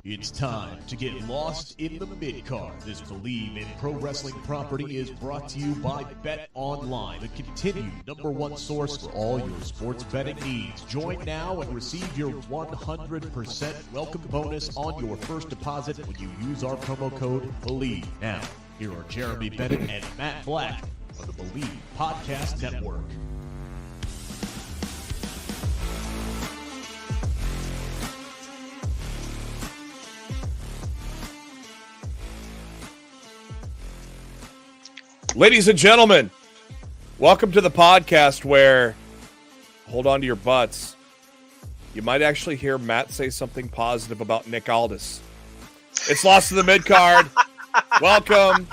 It's time to get lost in the Midcard. This Believe in Pro Wrestling property is brought to you by Bet Online, the continued #1 source for all your sports betting needs. Join now and receive your 100% welcome bonus on your first deposit when you use our promo code BELIEVE. Now, here are Jeremy Bennett and Matt Black on the Believe Podcast Network. Ladies and gentlemen, welcome to the podcast where, hold on to your butts, you might actually hear Matt say something positive about Nick Aldis. It's Lost to the Midcard. Welcome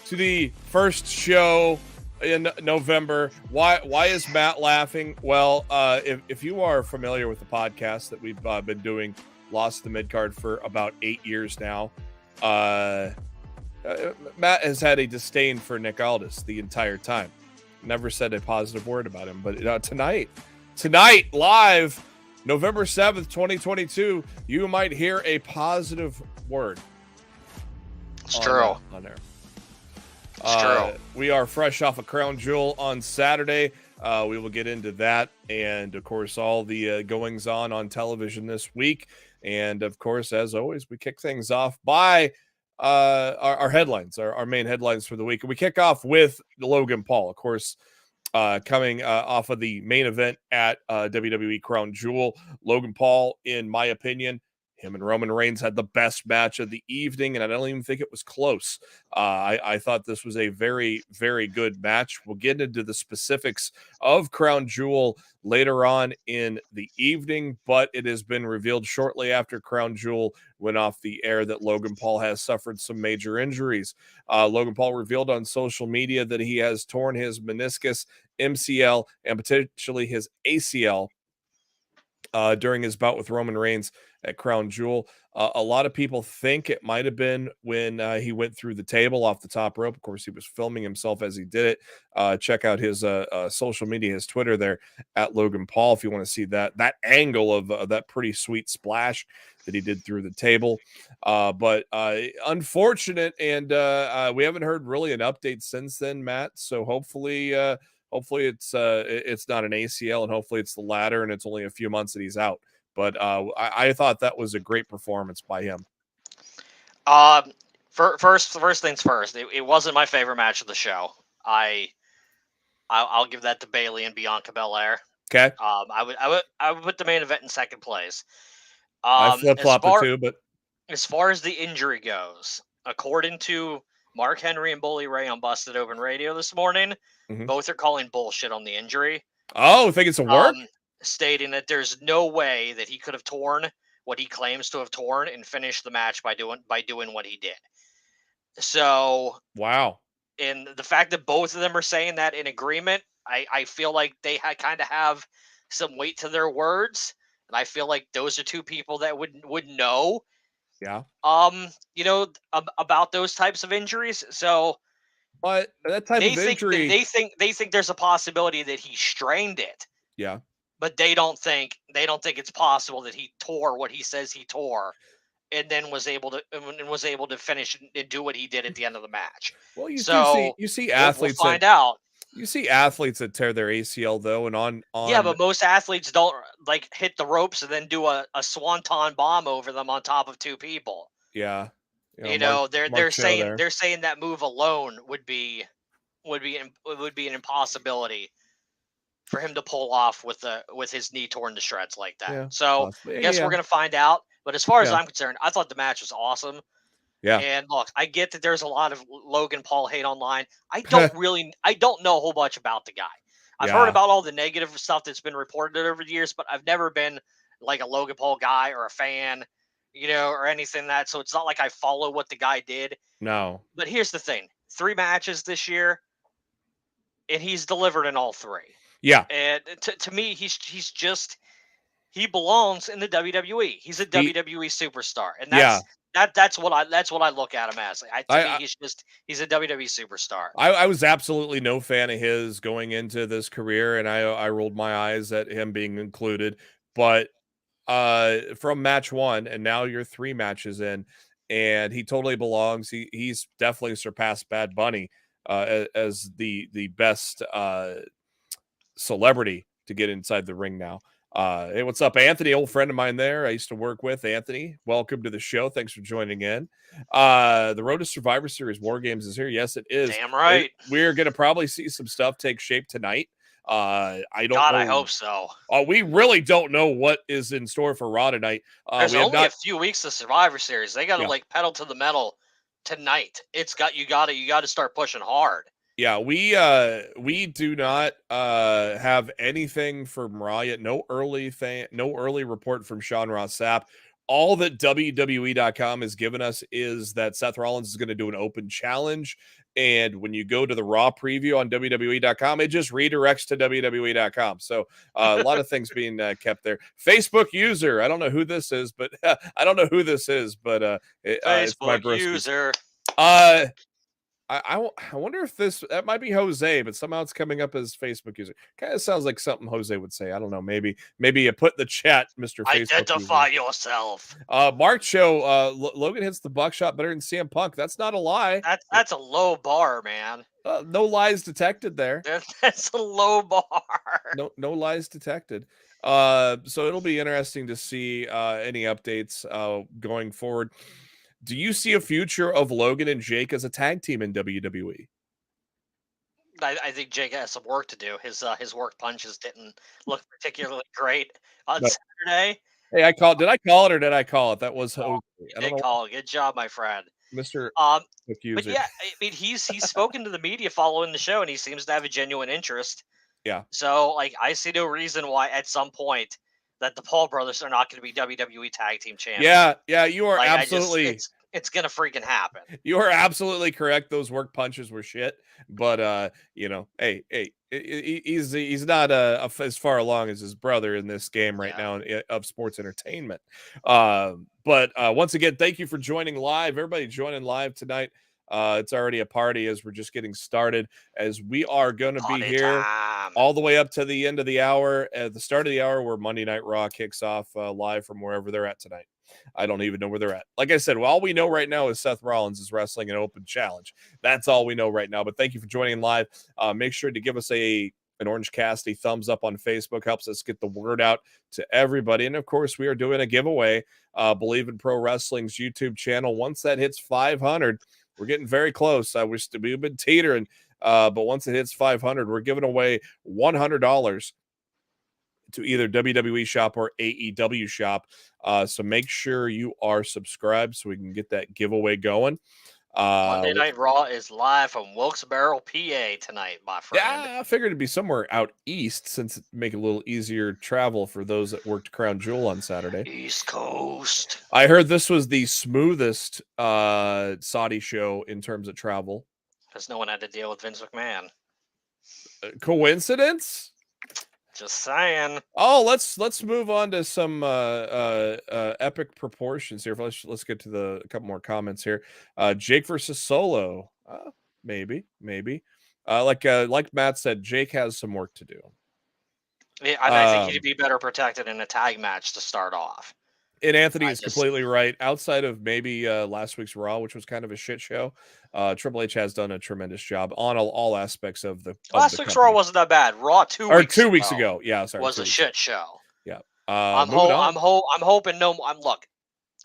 to the first show in November. Why is Matt laughing? Well, if you are familiar with the podcast that we've been doing, Lost to the Midcard, for about 8 years now, Matt has had a disdain for Nick Aldis the entire time. Never said a positive word about him. But tonight, live, November 7th, 2022, you might hear a positive word. It's true. On there. It's true. We are fresh off of Crown Jewel on Saturday. We will get into that. And, of course, all the goings on television this week. And, of course, as always, we kick things off by our headlines, our main headlines for the week. And we kick off with Logan Paul, of course, coming off of the main event at WWE Crown Jewel. Logan Paul, in my opinion, him and Roman Reigns had the best match of the evening, and I don't even think it was close. I thought this was a very, very good match. We'll get into the specifics of Crown Jewel later on in the evening, but it has been revealed shortly after Crown Jewel went off the air that Logan Paul has suffered some major injuries. Logan Paul revealed on social media that he has torn his meniscus, MCL, and potentially his ACL during his bout with Roman Reigns at Crown Jewel. A lot of people think it might have been when he went through the table off the top rope. Of course, he was filming himself as he did it. Check out his social media, his Twitter there, at Logan Paul, if you want to see that angle of that pretty sweet splash that he did through the table. But unfortunate, and we haven't heard really an update since then, Matt. So hopefully it's not an ACL, and hopefully it's the latter, and it's only a few months that he's out. But I thought that was a great performance by him. First things first. It wasn't my favorite match of the show. I'll give that to Bayley and Bianca Belair. Okay. I would put the main event in second place. I flip-flop it too, but as far as the injury goes, according to Mark Henry and Bully Ray on Busted Open Radio this morning, both are calling bullshit on the injury. Oh, think it's a work? Stating that there's no way that he could have torn what he claims to have torn and finished the match by doing what he did. So, wow. And the fact that both of them are saying that in agreement, I feel like they kind of have some weight to their words, and I feel like those are two people that would know. Yeah. About those types of injuries. So, but that type of injury, they think there's a possibility that he strained it. Yeah. But they don't think it's possible that he tore what he says he tore, and then was able to finish and do what he did at the end of the match. Well, you see athletes we'll find out. You see athletes that tear their ACL though, and on yeah, but most athletes don't like hit the ropes and then do a swanton bomb over them on top of two people. Yeah, they're saying that move alone would be an impossibility for him to pull off with his knee torn to shreds like that. Yeah, so I guess we're gonna find out. But as far as I'm concerned, I thought the match was awesome. Yeah. And look, I get that there's a lot of Logan Paul hate online. I don't know a whole bunch about the guy. I've heard about all the negative stuff that's been reported over the years, but I've never been like a Logan Paul guy or a fan, or anything that. So it's not like I follow what the guy did. No. But here's the thing: 3 matches this year, and he's delivered in all 3. Yeah. And to me, he belongs in the WWE. He's a WWE superstar, and that's what I look at him as. He's a WWE superstar. I was absolutely no fan of his going into this career, and I rolled my eyes at him being included. But from match 1, and now you're 3 matches in, and he totally belongs. He's definitely surpassed Bad Bunny as the best celebrity to get inside the ring now. Hey, what's up, Anthony? Old friend of mine there. I used to work with Anthony. Welcome to the show. Thanks for joining in. The Road to Survivor Series War Games is here. Yes, it is. Damn right. We're going to probably see some stuff take shape tonight. I don't know. I hope so. We really don't know what is in store for Raw tonight. There's only a few weeks of Survivor Series. They got to like pedal to the metal tonight. You got to start pushing hard. Yeah, we do not have anything from Raw yet. No early report from Sean Ross Sapp. All that WWE.com has given us is that Seth Rollins is going to do an open challenge. And when you go to the Raw preview on WWE.com, it just redirects to WWE.com. So a lot of things being kept there. Facebook user. I don't know who this is, but Facebook it's my user. I wonder if that might be Jose, but somehow it's coming up as Facebook user. Kind of sounds like something Jose would say. I don't know. Maybe you put in the chat, Mr. Facebook Identify user. yourself. Mark Show, Logan hits the buckshot better than CM Punk. That's not a lie. That's a low bar, man. No lies detected there. That's a low bar. No lies detected. So it'll be interesting to see any updates going forward. Do you see a future of Logan and Jake as a tag team in WWE? I think Jake has some work to do. His work punches didn't look particularly great on Saturday. Hey, did I call it or did I call it? That was Jose. Good call. Good job, my friend. Mr. But yeah, I mean, he's spoken to the media following the show, and he seems to have a genuine interest. Yeah. So, like, I see no reason why at some point that the Paul brothers are not going to be WWE Tag Team Champions. Yeah, you are absolutely. It's gonna freaking happen. You are absolutely correct. Those work punches were shit, but hey, he's not as far along as his brother in this game right now of sports entertainment. But once again, thank you for joining live. Everybody joining live tonight. It's already a party as we're just getting started, as we are going to be here all the way up to the end of the hour, at the start of the hour where Monday Night Raw kicks off live from wherever they're at tonight. I don't even know where they're at. Like I said, all we know right now is Seth Rollins is wrestling an open challenge. That's all we know right now. But thank you for joining live. Make sure to give us an Orange Cast, a thumbs up on Facebook. Helps us get the word out to everybody. And of course, we are doing a giveaway. Believe in Pro Wrestling's YouTube channel. Once that hits 500, we're getting very close. We've been teetering, but once it hits 500, we're giving away $100 to either WWE Shop or AEW Shop. So make sure you are subscribed so we can get that giveaway going. Monday Night Raw is live from Wilkes-Barre, PA tonight, my friend. Yeah, I figured it'd be somewhere out east since it'd make it a little easier travel for those that worked Crown Jewel on Saturday. East Coast. I heard this was the smoothest Saudi show in terms of travel. Because no one had to deal with Vince McMahon. Coincidence? Just saying. Oh, let's move on to some epic proportions here. Let's get to a couple more comments here. Jake versus Solo. Maybe. Like Matt said, Jake has some work to do. Yeah, I think he'd be better protected in a tag match to start off. And Anthony is completely right. Outside of maybe last week's Raw, which was kind of a shit show, Triple H has done a tremendous job on all aspecs of the. Last week's Raw wasn't that bad. Raw 2 weeks ago. Yeah, sorry, was a shit show. Yeah. I'm hoping. Look,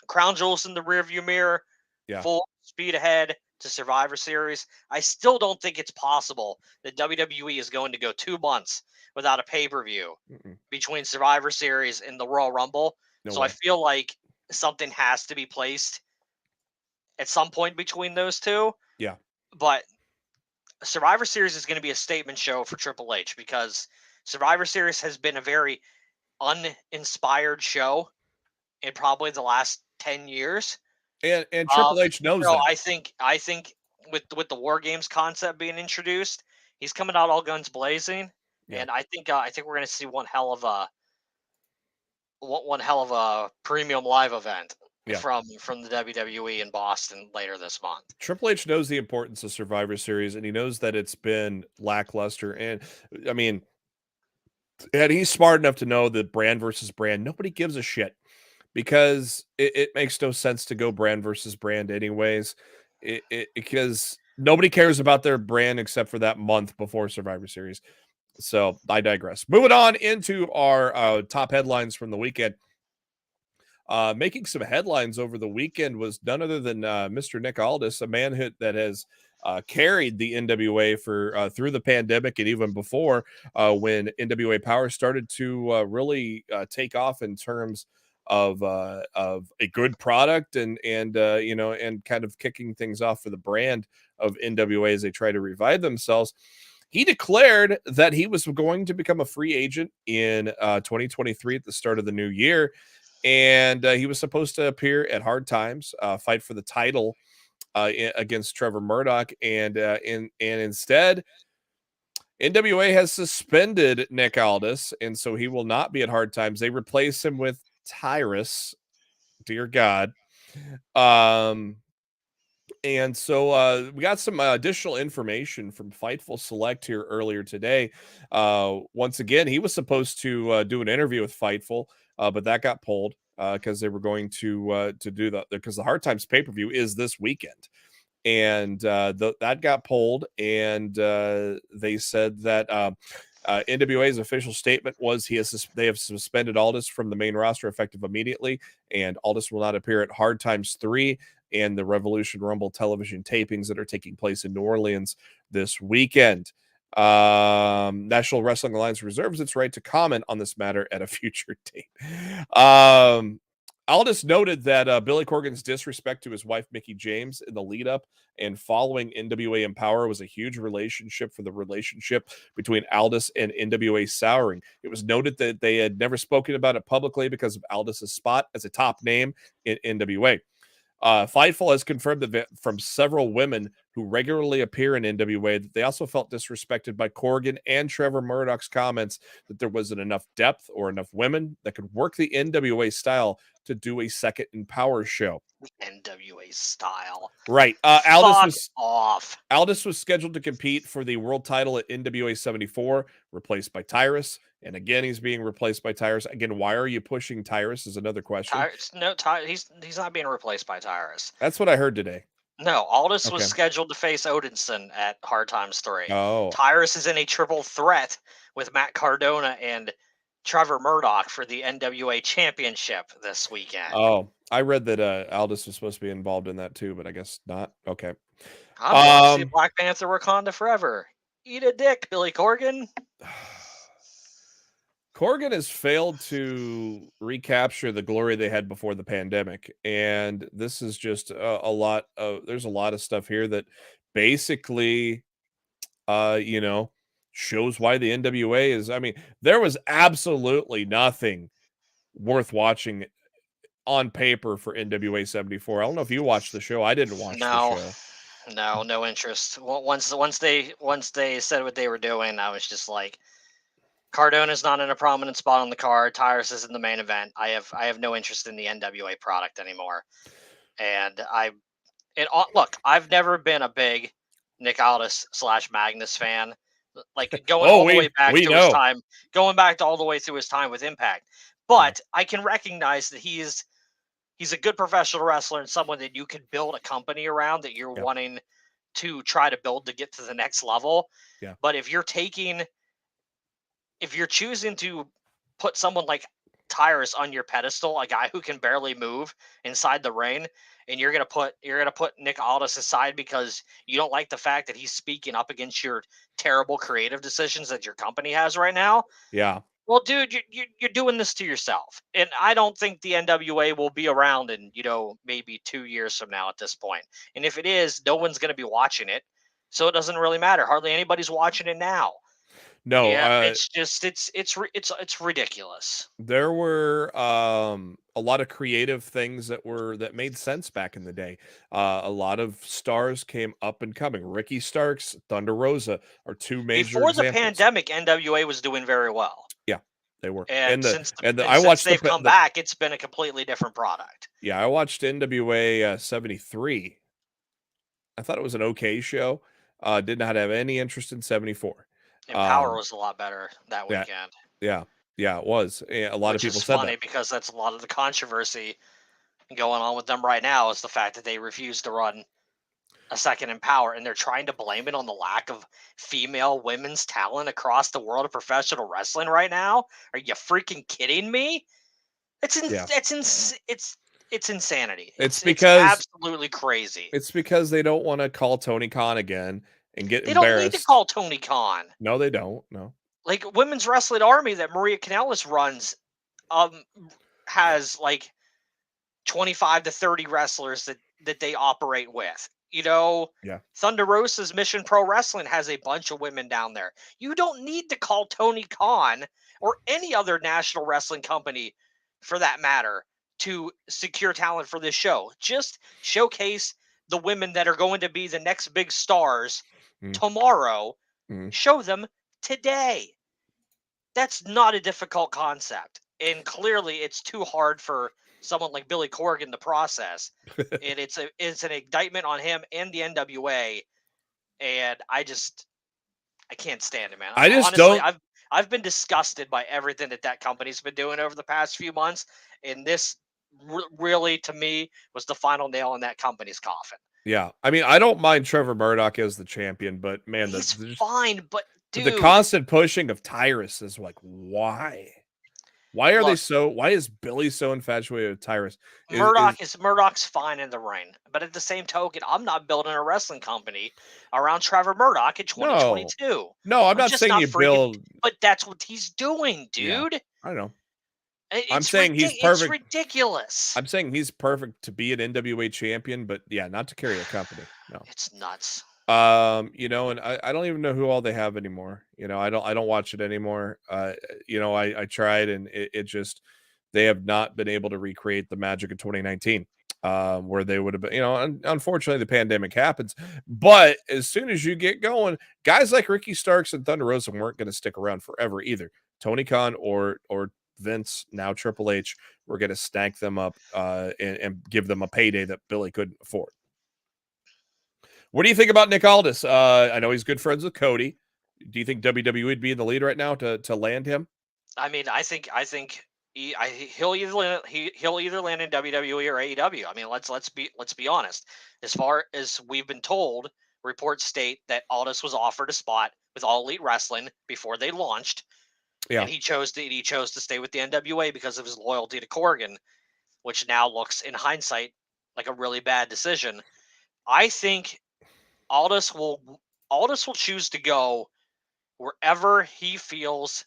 Crown Jewel's in the rearview mirror. Yeah. Full speed ahead to Survivor Series. I still don't think it's possible that WWE is going to go 2 months without a pay-per-view between Survivor Series and the Royal Rumble. No so way. I feel like something has to be placed at some point between those two. Yeah. But Survivor Series is going to be a statement show for Triple H because Survivor Series has been a very uninspired show in probably the last 10 years. And Triple H knows that. I think with the War Games concept being introduced, he's coming out all guns blazing. Yeah. And I think we're going to see one hell of a premium live event from the WWE in Boston later this month. Triple H knows the importance of Survivor Series, and he knows that it's been lackluster. And I mean, and he's smart enough to know that brand versus brand, nobody gives a shit. because it makes no sense to go brand versus brand anyways. Because nobody cares about their brand except for that month before Survivor Series. So I digress. Moving on into our top headlines from the weekend. Making some headlines over the weekend was none other than Mr. Nick Aldis, a man that has carried the NWA for through the pandemic and even before, when NWA Power started to really take off in terms of a good product and kind of kicking things off for the brand of NWA as they try to revive themselves. He declared that he was going to become a free agent in 2023 at the start of the new year. And he was supposed to appear at Hard Times, fight for the title against Trevor Murdoch. And instead, NWA has suspended Nick Aldis, and so he will not be at Hard Times. They replace him with Tyrus. Dear God. And so we got some additional information from Fightful Select here earlier today. Once again, he was supposed to do an interview with Fightful, but that got pulled because they were going to do that because the Hard Times pay-per-view is this weekend. And that got pulled, and they said that NWA's official statement was they have suspended Aldis from the main roster effective immediately, and Aldis will not appear at Hard Times 3 and the Revolution Rumble television tapings that are taking place in New Orleans this weekend. National Wrestling Alliance reserves its right to comment on this matter at a future date. Aldis noted that Billy Corgan's disrespect to his wife, Mickie James, in the lead up and following NWA Empower was a huge relationship for the relationship between Aldis and NWA souring. It was noted that they had never spoken about it publicly because of Aldis's spot as a top name in NWA. Fightful has confirmed that from several women who regularly appear in NWA that they also felt disrespected by Corgan and Trevor Murdoch's comments that there wasn't enough depth or enough women that could work the NWA style to do a second Empower show. NWA style. Right. Aldis was scheduled to compete for the world title at NWA 74, replaced by Tyrus. And again, he's being replaced by Tyrus. Again, why are you pushing Tyrus is another question. He's not being replaced by Tyrus. That's what I heard today. No, Aldis was scheduled to face Odinson at Hard Times 3. Oh. Tyrus is in a triple threat with Matt Cardona and Trevor Murdoch for the NWA Championship this weekend. Oh, I read that Aldis was supposed to be involved in that too, but I guess not. Okay. I'm going to see Black Panther Wakanda forever. Eat a dick, Billy Corgan. Corgan has failed to recapture the glory they had before the pandemic. And this is just there's a lot of stuff here that basically, shows why the NWA is, there was absolutely nothing worth watching on paper for NWA 74. I don't know if you watched the show. I didn't watch the show. No interest. Once they said what they were doing, I was just like, Cardona's not in a prominent spot on the card. Tyrus is in the main event. I have no interest in the NWA product anymore. And look, I've never been a big Nick Aldis / Magnus fan. Like going all the way back through his time with Impact. But I can recognize that he's a good professional wrestler and someone that you can build a company around that you're wanting to try to build to get to the next level. Yeah. But if you're choosing to put someone like Tyrus on your pedestal, a guy who can barely move inside the ring, and you're gonna put Nick Aldis aside because you don't like the fact that he's speaking up against your terrible creative decisions that your company has right now. Yeah. Well, dude, you're doing this to yourself. And I don't think the NWA will be around in, maybe 2 years from now at this point. And if it is, no one's going to be watching it. So it doesn't really matter. Hardly anybody's watching it now. No, it's just it's ridiculous. There were a lot of creative things that made sense back in the day. A lot of stars came up and coming. Ricky Starks, Thunder Rosa are two major Before examples. The pandemic, NWA was doing very well. Yeah, they were. And since they've come back, it's been a completely different product. Yeah, I watched NWA 73. I thought it was an okay show. Did not have any interest in 74. And Power was a lot better that weekend. Yeah. Yeah, it was. A lot of people said funny that. because that's a lot of the controversy going on with them right now is the fact that they refuse to run a second in Power, and they're trying to blame it on the lack of female women's talent across the world of professional wrestling right now. Are you freaking kidding me? It's insanity. It's It's because absolutely crazy. it's because they don't want to call Tony Khan again and get They don't need to embarrassed. call Tony Khan. No, they don't. No. Like Women's Wrestling Army that Maria Kanellis runs, has like 25 to 30 wrestlers that they operate with. You know, Yeah. Thunder Rosa's Mission Pro Wrestling has a bunch of women down there. You don't need to call Tony Khan or any other national wrestling company, for that matter, to secure talent for this show. Just showcase the women that are going to be the next big stars tomorrow. Show them today. That's not a difficult concept. And clearly it's too hard for someone like Billy Corgan to process. And it's an indictment on him and the NWA. And I can't stand it, man. Honestly, I've been disgusted by everything that company's been doing over the past few months. And this really, to me, was the final nail in that company's coffin. Yeah. I mean, I don't mind Trevor Murdoch as the champion, but man, he's fine. But dude, the constant pushing of Tyrus is like, why? Why is Billy so infatuated with Tyrus? Murdoch's fine in the ring, but at the same token, I'm not building a wrestling company around Trevor Murdoch in 2022. No, I'm not saying you build, but that's what he's doing, dude. Yeah, I know. I'm saying he's perfect. It's ridiculous. I'm saying he's perfect to be an NWA champion, but yeah, not to carry a company. No, it's nuts. You know, and I don't even know who all they have anymore. You know, I don't watch it anymore. You know, I tried, and it just, they have not been able to recreate the magic of 2019, where they would have been. You know, unfortunately, the pandemic happens. But as soon as you get going, guys like Ricky Starks and Thunder Rosa weren't going to stick around forever either. Tony Khan or Vince, now Triple H, were going to stank them up and give them a payday that Billy couldn't afford. What do you think about Nick Aldis? I know he's good friends with Cody. Do you think WWE would be in the lead right now to land him? I mean, I think he'll either land in WWE or AEW. I mean, let's be honest. As far as we've been told, reports state that Aldis was offered a spot with All Elite Wrestling before they launched. Yeah. And he chose to stay with the NWA because of his loyalty to Corgan, which now looks in hindsight like a really bad decision. I think Aldis will choose to go wherever he feels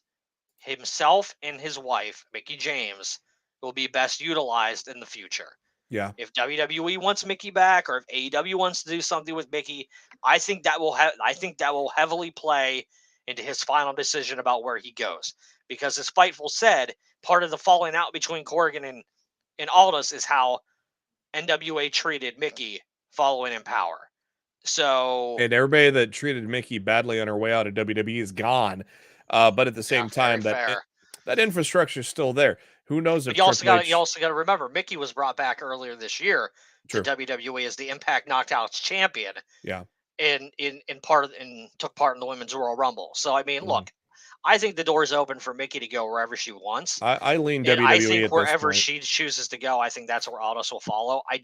himself and his wife, Mickie James, will be best utilized in the future. Yeah. If WWE wants Mickie back, or if AEW wants to do something with Mickie, I think that will heavily play into his final decision about where he goes. Because as Fightful said, part of the falling out between Corgan and Aldis is how NWA treated Mickie following Empower. So, and everybody that treated Mickie badly on her way out of WWE is gone. But at the same time, that infrastructure is still there. Who knows? If you also got to remember, Mickie was brought back earlier this year to WWE as the Impact Knockouts champion. Yeah. And took part in the Women's Royal Rumble. So I mean, look, I think the door's open for Mickie to go wherever she wants. I lean WWE. I think wherever she chooses to go, I think that's where Aldis will follow. I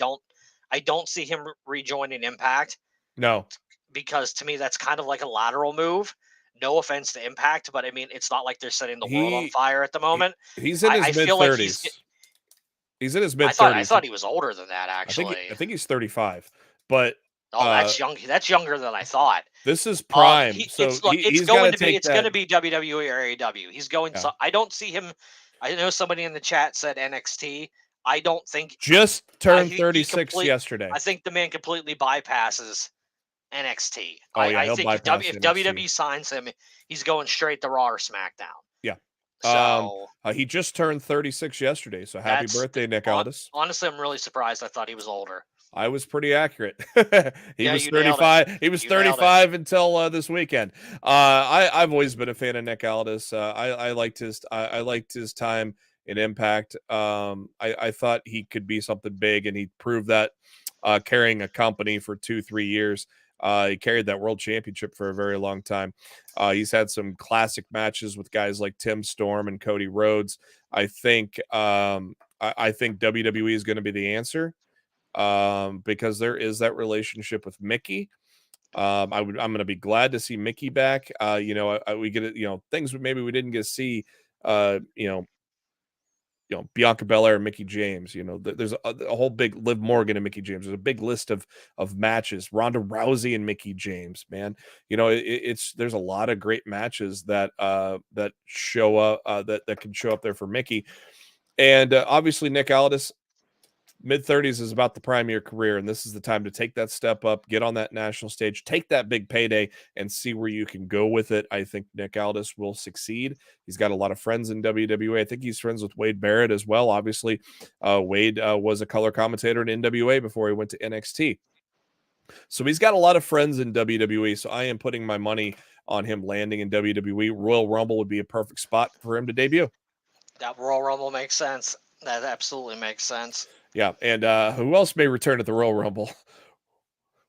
don't see him rejoining Impact. No, because to me that's kind of like a lateral move. No offense to Impact, but I mean it's not like they're setting the world on fire at the moment. He's in his mid-30s. He's in his mid-30s. I thought he was older than that. Actually, I think he's 35. But that's young. That's younger than I thought. This is prime. It's going to be WWE or AEW. He's going. Yeah. So I don't see him. I know somebody in the chat said NXT. I don't think just turned 36 yesterday. I think the man completely bypasses NXT. I think if WWE signs him, he's going straight to Raw or SmackDown. Yeah. So he just turned 36 yesterday. So happy birthday, Nick Aldis. Honestly, I'm really surprised. I thought he was older. I was pretty accurate. He was 35. He was 35 until this weekend. I've always been a fan of Nick Aldis. I liked his time in Impact. I thought he could be something big, and he proved that carrying a company for 2-3 years. He carried that world championship for a very long time. He's had some classic matches with guys like Tim Storm and Cody Rhodes. I think WWE is going to be the answer because there is that relationship with Mickey. I'm going to be glad to see Mickey back. We get it, things maybe we didn't get to see, Bianca Belair and Mickey James. There's a whole big Liv Morgan and Mickey James. There's a big list of matches. Ronda Rousey and Mickey James, man. There's a lot of great matches that show up that can show up there for Mickey. And obviously Nick Aldis, mid-30s is about the prime of your career, and this is the time to take that step up, get on that national stage, take that big payday, and see where you can go with it. I think Nick Aldis will succeed. He's got a lot of friends in WWE. I think he's friends with Wade Barrett as well. Obviously, Wade was a color commentator in NWA before he went to NXT. So he's got a lot of friends in WWE, so I am putting my money on him landing in WWE. Royal Rumble would be a perfect spot for him to debut. That Royal Rumble makes sense. That absolutely makes sense. Yeah, and who else may return at the Royal Rumble?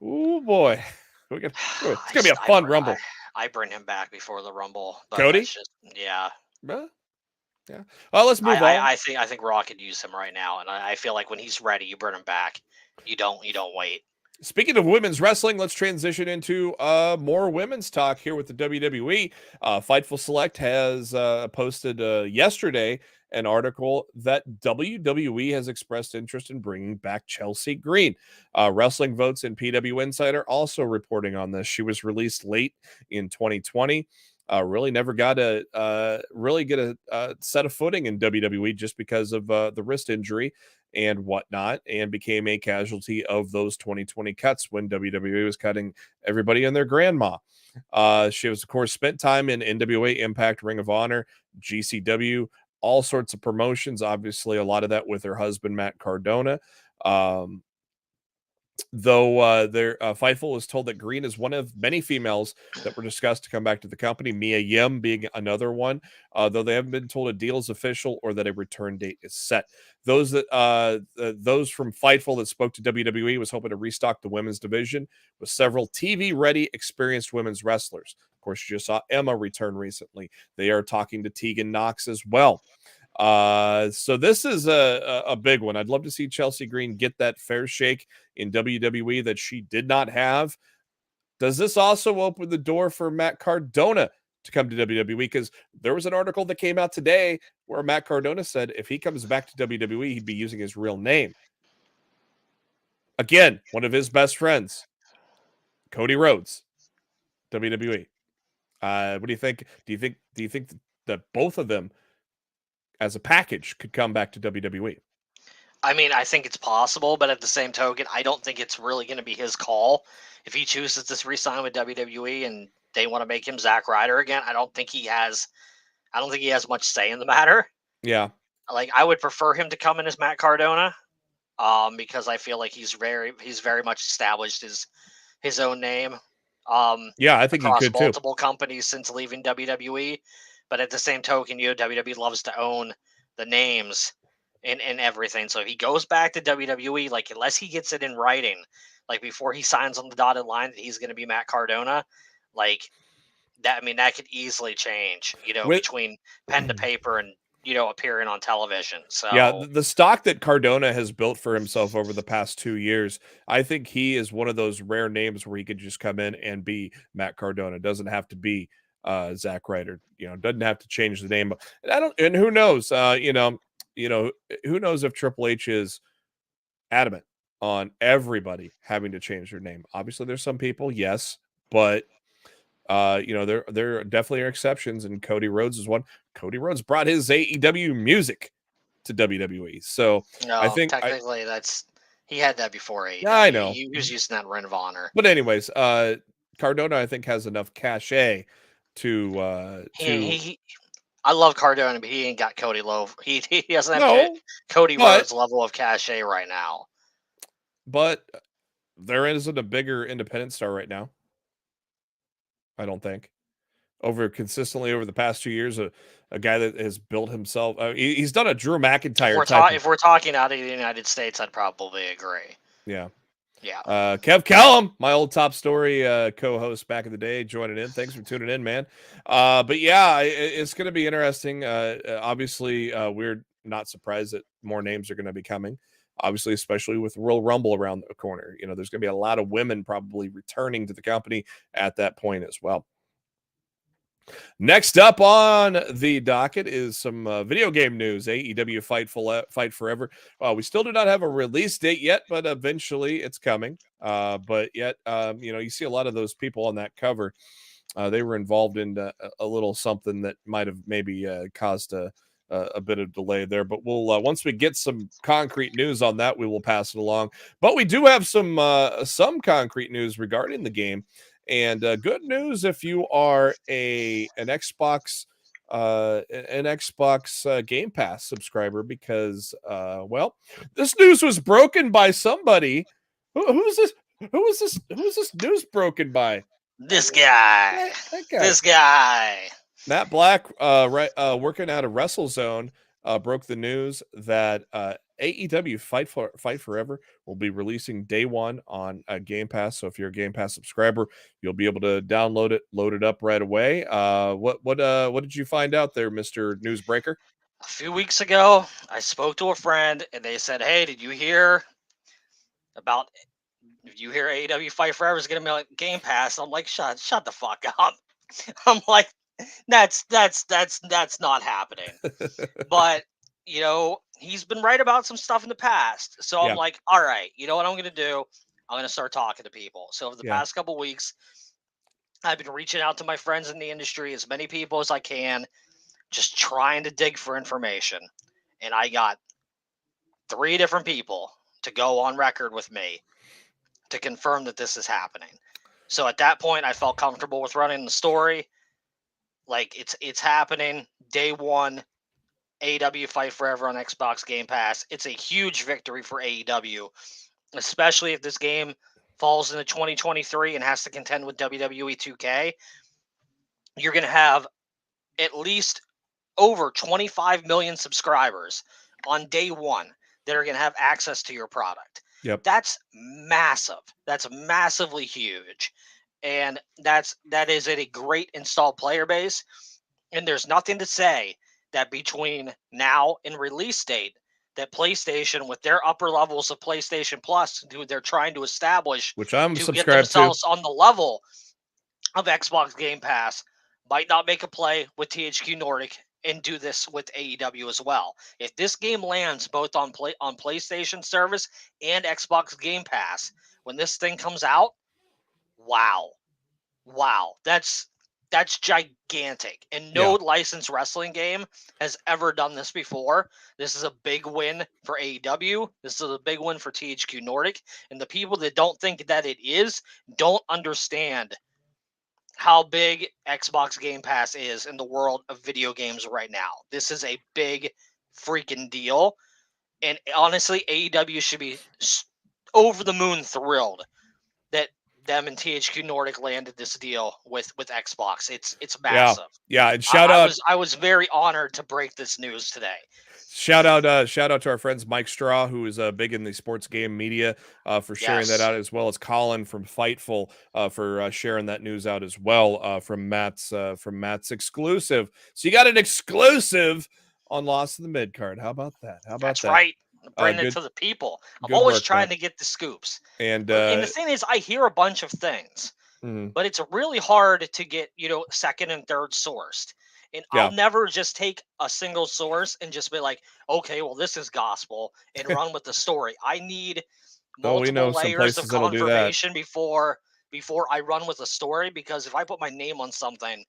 Oh boy, it's gonna be a fun Rumble. I bring him back before the Rumble. Cody? Yeah. Yeah. Well, let's move on. I think Raw could use him right now, and I feel like when he's ready, you bring him back. You don't wait. Speaking of women's wrestling, let's transition into more women's talk here with the WWE. Fightful Select has posted yesterday an article that WWE has expressed interest in bringing back Chelsea Green. Wrestling Votes and PW Insider also reporting on this. She was released late in 2020. Really never got really get a set of footing in WWE just because of the wrist injury and whatnot, and became a casualty of those 2020 cuts when WWE was cutting everybody and their grandma. She was, of course, spent time in NWA, Impact, Ring of Honor, GCW, all sorts of promotions. Obviously, a lot of that with her husband, Matt Cardona. Though Fightful was told that Green is one of many females that were discussed to come back to the company, Mia Yim being another one, though they haven't been told a deal is official or that a return date is set. Those from Fightful that spoke to WWE was hoping to restock the women's division with several TV-ready, experienced women's wrestlers. Of course, you just saw Emma return recently. They are talking to Tegan Knox as well. So this is a big one. I'd love to see Chelsea Green get that fair shake in WWE that she did not have. Does this also open the door for Matt Cardona to come to WWE? Because there was an article that came out today where Matt Cardona said if he comes back to WWE, he'd be using his real name. Again, one of his best friends, Cody Rhodes, WWE. What do you think? Do you think that both of them as a package could come back to WWE? I mean, I think it's possible, but at the same token, I don't think it's really going to be his call. If he chooses to re-sign with WWE and they want to make him Zack Ryder again, I don't think he has much say in the matter. Yeah. Like, I would prefer him to come in as Matt Cardona, because I feel like he's very much established his own name. Yeah, I think he could too. Multiple companies since leaving WWE. But at the same token, WWE loves to own the names and everything. So if he goes back to WWE, like, unless he gets it in writing, like before he signs on the dotted line that he's going to be Matt Cardona, like that, I mean, that could easily change, between pen to paper and, appearing on television. So yeah, the stock that Cardona has built for himself over the past 2 years, I think he is one of those rare names where he could just come in and be Matt Cardona. Doesn't have to be Zack Ryder, doesn't have to change the name. And who knows, who knows if Triple H is adamant on everybody having to change their name. Obviously there's some people, yes, but there definitely are exceptions, and Cody Rhodes is one. Cody Rhodes brought his AEW music to WWE. So no, I think technically he had that before AEW. Yeah, I know. He was using that in Ring of Honor. But anyways, Cardona, I think, has enough cachet to I love Cardona, but he ain't got Cody Lowe. He doesn't have Cody Rhodes' level of cachet right now. But there isn't a bigger independent star right now, I don't think. Consistently over the past 2 years, a guy that has built himself. He's done a Drew McIntyre If we're talking out of the United States, I'd probably agree. Yeah. Yeah. Kev Callum, my old Top Story co-host back in the day, joining in. Thanks for tuning in, man. But yeah, it's going to be interesting. Obviously, we're not surprised that more names are going to be coming. Obviously, especially with Royal Rumble around the corner. You know, there's going to be a lot of women probably returning to the company at that point as well. Next up on the docket is some video game news. AEW Fight Forever. We still do not have a release date yet, but eventually it's coming. But yet, you know, you see a lot of those people on that cover. They were involved in a little something that might have maybe caused a bit of delay there. But we'll once we get some concrete news on that, we will pass it along. But we do have some concrete news regarding the game. And good news if you are an Xbox Game Pass subscriber, because well, this news was broken by somebody. Who's this? Who is this news broken by? This guy. That guy. This guy. Matt Black, working out of WrestleZone, broke the news that AEW Fight Forever will be releasing day one on Game Pass. So if you're a Game Pass subscriber, you'll be able to download it, load it up right away. What did you find out there, Mr. Newsbreaker? A few weeks ago, I spoke to a friend, and they said, "Hey, did you hear about? Did you hear AEW Fight Forever is going to be on Game Pass?" I'm like, "Shut the fuck up." I'm like, that's not happening. But you know, he's been right about some stuff in the past. So I'm like, all right, you know what I'm going to do? I'm going to start talking to people. So over the past couple weeks, I've been reaching out to my friends in the industry, as many people as I can, just trying to dig for information. And I got 3 different people to go on record with me to confirm that this is happening. So at that point, I felt comfortable with running the story. Like, it's happening day one. AEW Fight Forever on Xbox Game Pass. It's a huge victory for AEW, especially if this game falls into 2023 and has to contend with WWE 2K. You're going to have at least over 25 million subscribers on day one that are going to have access to your product. Yep. That's massive. That's massively huge. And that is at a great installed player base. And there's nothing to say that between now and release date, that PlayStation, with their upper levels of PlayStation Plus, who they're trying to establish, which I'm to subscribed get themselves on the level of Xbox Game Pass, might not make a play with THQ Nordic and do this with AEW as well. If this game lands both on PlayStation service and Xbox Game Pass, when this thing comes out, wow, that's gigantic. And no licensed wrestling game has ever done this before. This is a big win for AEW. This is a big win for THQ Nordic. And the people that don't think that it is don't understand how big Xbox Game Pass is in the world of video games right now. This is a big freaking deal. And honestly, AEW should be over the moon thrilled that them and THQ Nordic landed this deal with Xbox. It's massive. Yeah. And shout out. I was very honored to break this news today. Shout out to our friends Mike Straw, who is big in the sports game media, for sharing that out, as well as Colin from Fightful for sharing that news out as well, from Matt's exclusive. So you got an exclusive on Lost in the Midcard. How about that? That's right. Bring it to the people. I'm always trying to get the scoops. And the thing is, I hear a bunch of things, but it's really hard to get, second and third sourced. And I'll never just take a single source and just be like, okay, well, this is gospel, and run with the story. I need multiple layers of confirmation before I run with a story, because if I put my name on something,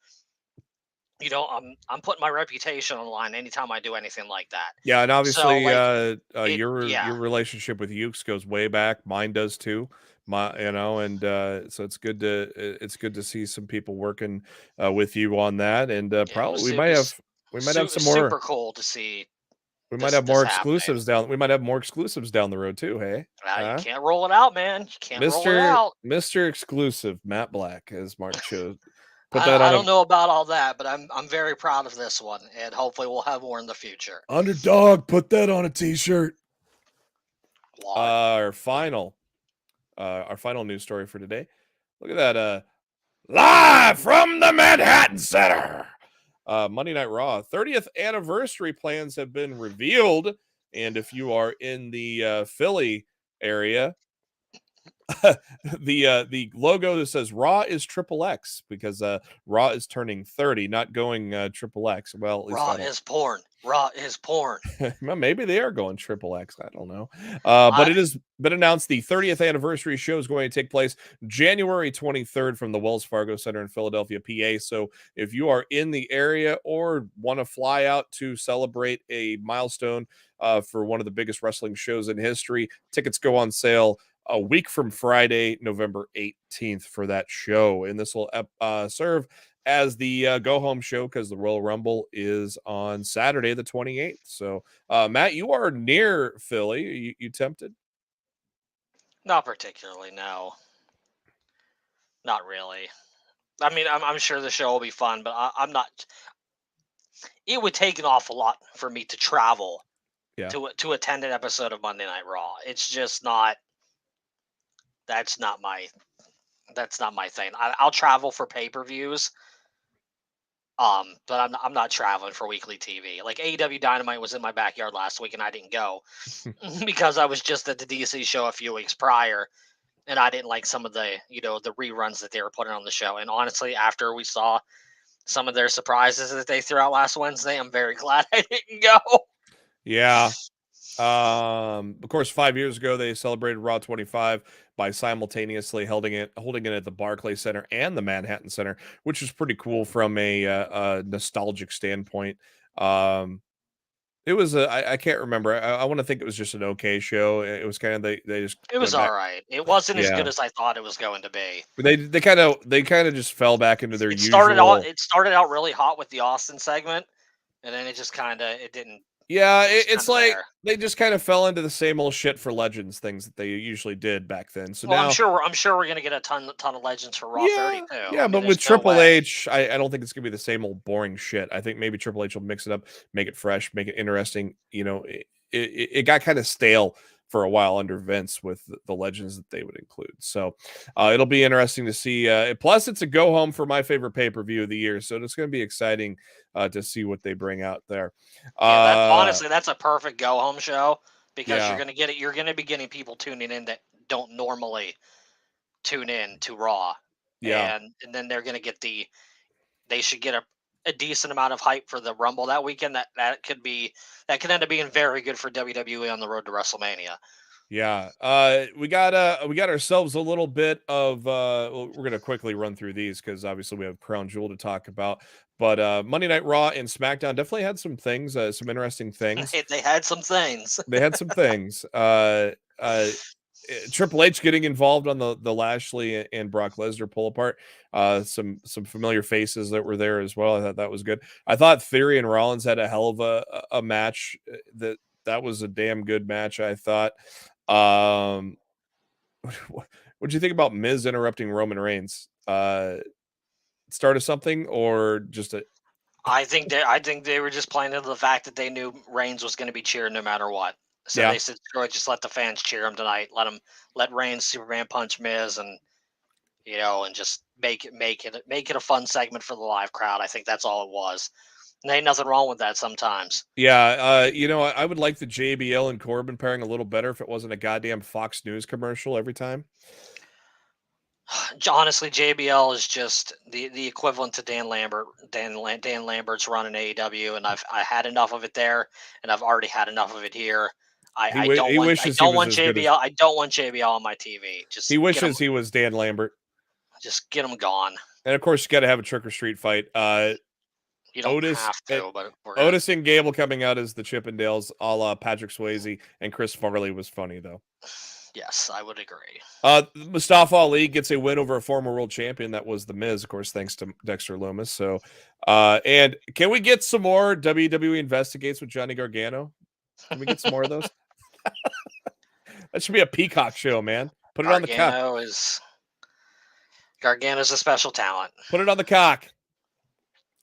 I'm putting my reputation on the line anytime I do anything like that. Yeah, and obviously, your relationship with Ukes goes way back. Mine does too. So it's good to see some people working with you on that, and probably we might have some more. Super cool to see. We might have more exclusives down. We might have more exclusives down the road too. Hey, you can't roll it out, man. You can't roll it out. Mr. Exclusive, Matt Black, as Mark chose. I don't know about all that, but I'm very proud of this one, and hopefully we'll have more in the future. Underdog, put that on a t-shirt. Our final our final news story for today. Look at that. Live from the Manhattan Center. Monday Night Raw 30th anniversary plans have been revealed. And if you are in the Philly area, the logo that says Raw is XXX because Raw is turning 30, not going XXX. Well, at least Raw is porn. Raw is porn. Well, maybe they are going XXX. I don't know. But it has been announced the 30th anniversary show is going to take place January 23rd from the Wells Fargo Center in Philadelphia, PA. So if you are in the area or want to fly out to celebrate a milestone for one of the biggest wrestling shows in history, tickets go on sale a week from Friday, November 18th for that show. And this will serve as the go-home show because the Royal Rumble is on Saturday, the 28th. So, Matt, you are near Philly. You tempted? Not particularly, no. Not really. I mean, I'm sure the show will be fun, but I'm not. It would take an awful lot for me to travel to attend an episode of Monday Night Raw. It's just not. That's not my thing. I'll travel for pay-per-views. But I'm not traveling for weekly TV. Like AEW Dynamite was in my backyard last week, and I didn't go because I was just at the DC show a few weeks prior, and I didn't like some of the the reruns that they were putting on the show. And honestly, after we saw some of their surprises that they threw out last Wednesday, I'm very glad I didn't go. Yeah. Of course, 5 years ago they celebrated Raw 25 by simultaneously holding it at the Barclays Center and the Manhattan Center, which was pretty cool from a nostalgic standpoint. It was I can't remember. I want to think it was just an okay show. It was kind of they just it was all right. It wasn't as good as I thought it was going to be. They kind of just fell back into their usual. It started out really hot with the Austin segment, and then it just it didn't. Yeah, it's like they just kind of fell into the same old shit for Legends things that they usually did back then. So now I'm sure we're gonna get a ton of Legends for Raw 30 too. Yeah, but with Triple H, I don't think it's gonna be the same old boring shit. I think maybe Triple H will mix it up, make it fresh, make it interesting. It got kind of stale for a while under Vince with the Legends that they would include. So it'll be interesting to see. Plus, it's a go home for my favorite pay-per-view of the year. So it's going to be exciting to see what they bring out there. Honestly, that's a perfect go home show because you're going to get it. You're going to be getting people tuning in that don't normally tune in to Raw. Yeah. And then they're going to get they should get a decent amount of hype for the Rumble that weekend. That could end up being very good for WWE on the road to WrestleMania. Yeah. We got ourselves a little bit of we're gonna quickly run through these because obviously we have Crown Jewel to talk about. But Monday Night Raw and SmackDown definitely had some things, some interesting things. They had some things. They had some things. Triple H getting involved on the Lashley and Brock Lesnar pull apart. Some familiar faces that were there as well. I thought that was good. I thought Theory and Rollins had a hell of a match. That was a damn good match, I thought. What'd you think about Miz interrupting Roman Reigns? Start of something or just a? I think they were just playing into the fact that they knew Reigns was going to be cheered no matter what. So they said, "Screw it, just let the fans cheer him tonight. Let Reigns Superman punch Miz, and and just make it a fun segment for the live crowd." I think that's all it was. And there ain't nothing wrong with that sometimes. Yeah, I would like the JBL and Corbin pairing a little better if it wasn't a goddamn Fox News commercial every time. Honestly, JBL is just the equivalent to Dan Lambert. Dan Lambert's running AEW, and I had enough of it there, and I've already had enough of it here. I don't want JBL. I don't want JBL on my TV. He wishes he was Dan Lambert. Just get him gone. And of course, you got to have a trick or street fight. You don't have to, but Otis and Gable coming out as the Chippendales, a la Patrick Swayze, and Chris Farley was funny though. Yes, I would agree. Mustafa Ali gets a win over a former world champion. That was The Miz, of course, thanks to Dexter Lumis. So, and can we get some more WWE Investigates with Johnny Gargano? Can we get some more of those? That should be a Peacock show, man. Put it on the cock. Gargano's a special talent. Put it on the cock.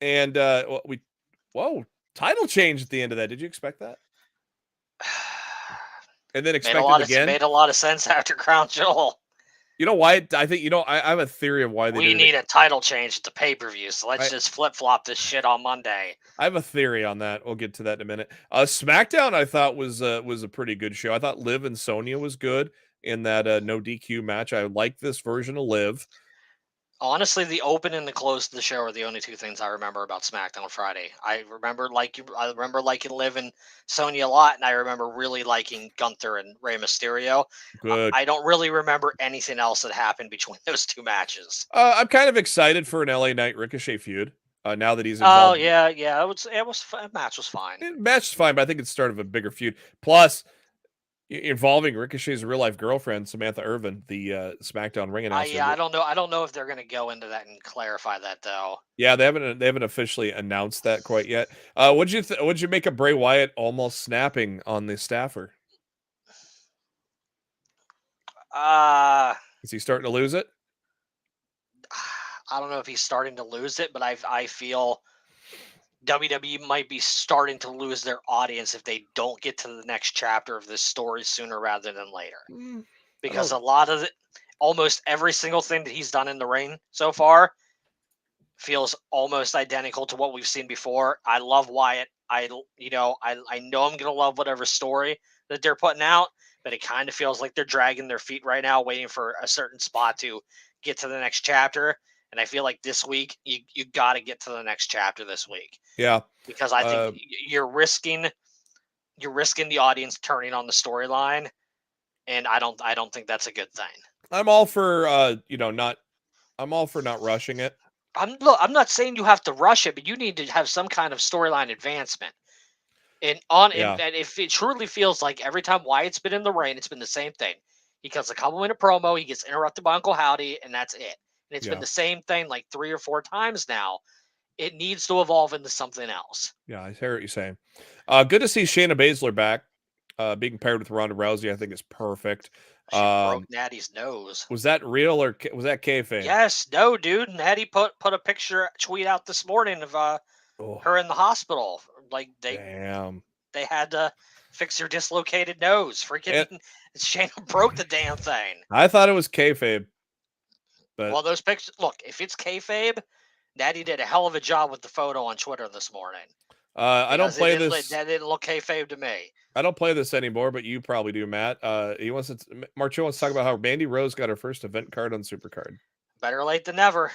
And title change at the end of that. Did you expect that? And then expect it again. Made a lot of sense after Crown Jewel. You know why? I think, I have a theory of why they We need a title change at the pay-per-view, so let's just flip-flop this shit on Monday. I have a theory on that. We'll get to that in a minute. SmackDown, I thought was a pretty good show. I thought Liv and Sonya was good in that no DQ match. I like this version of Liv. Honestly, the open and the close of the show are the only two things I remember about SmackDown Friday. I remember liking Liv and Sonya a lot, and I remember really liking Gunther and Rey Mysterio. Good. I don't really remember anything else that happened between those two matches. I'm kind of excited for an LA Knight Ricochet feud. Now that he's involved. Oh yeah. Match was fine. Match is fine, but I think it's start of a bigger feud. Plus, involving Ricochet's real life girlfriend Samantha Irvin, the SmackDown ring announcer. I don't know if they're going to go into that and clarify that though. Yeah, they haven't officially announced that quite yet. What'd you make of Bray Wyatt almost snapping on the staffer? Is he starting to lose it? I don't know if he's starting to lose it, but I feel WWE might be starting to lose their audience if they don't get to the next chapter of this story sooner rather than later. Because a lot of almost every single thing that he's done in the ring so far feels almost identical to what we've seen before. I love Wyatt. I know I'm going to love whatever story that they're putting out, but it kind of feels like they're dragging their feet right now, waiting for a certain spot to get to the next chapter. And I feel like this week you got to get to the next chapter this week. Yeah, because I think you're risking the audience turning on the storyline, and I don't think that's a good thing. I'm all for not rushing it. I'm not saying you have to rush it, but you need to have some kind of storyline advancement. And if it truly feels like every time Wyatt's been in the ring, it's been the same thing. He cuts a couple-minute promo, he gets interrupted by Uncle Howdy, and that's it. And it's been the same thing like 3 or 4 times now. It needs to evolve into something else. Yeah, I hear what you're saying. Good to see Shayna Baszler back. Being paired with Ronda Rousey, I think is perfect. She broke Natty's nose. Was that real or was that kayfabe? Yes, no, dude. Natty put a tweet out this morning of her in the hospital. Like they had to fix her dislocated nose. Freaking Shayna broke the damn thing. I thought it was kayfabe. But well, those pictures. Look, if it's kayfabe, Natty did a hell of a job with the photo on Twitter this morning. I don't play this. That didn't look kayfabe to me. I don't play this anymore, but you probably do, Matt. Marcho wants to talk about how Mandy Rose got her first event card on Supercard. Better late than never.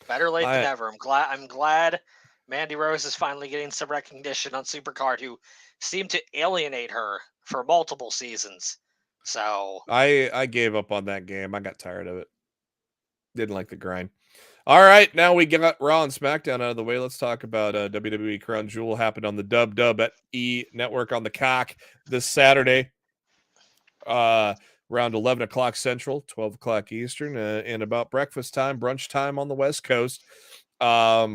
Better late than never. I'm glad Mandy Rose is finally getting some recognition on Supercard, who seemed to alienate her for multiple seasons. So I gave up on that game. I got tired of it. Didn't like the grind. All right, now we got Raw and SmackDown out of the way. Let's talk about WWE Crown Jewel happened on the Dub at E Network on the Cock this Saturday, around 11 o'clock Central, 12 o'clock Eastern, and about breakfast time, brunch time on the West Coast. If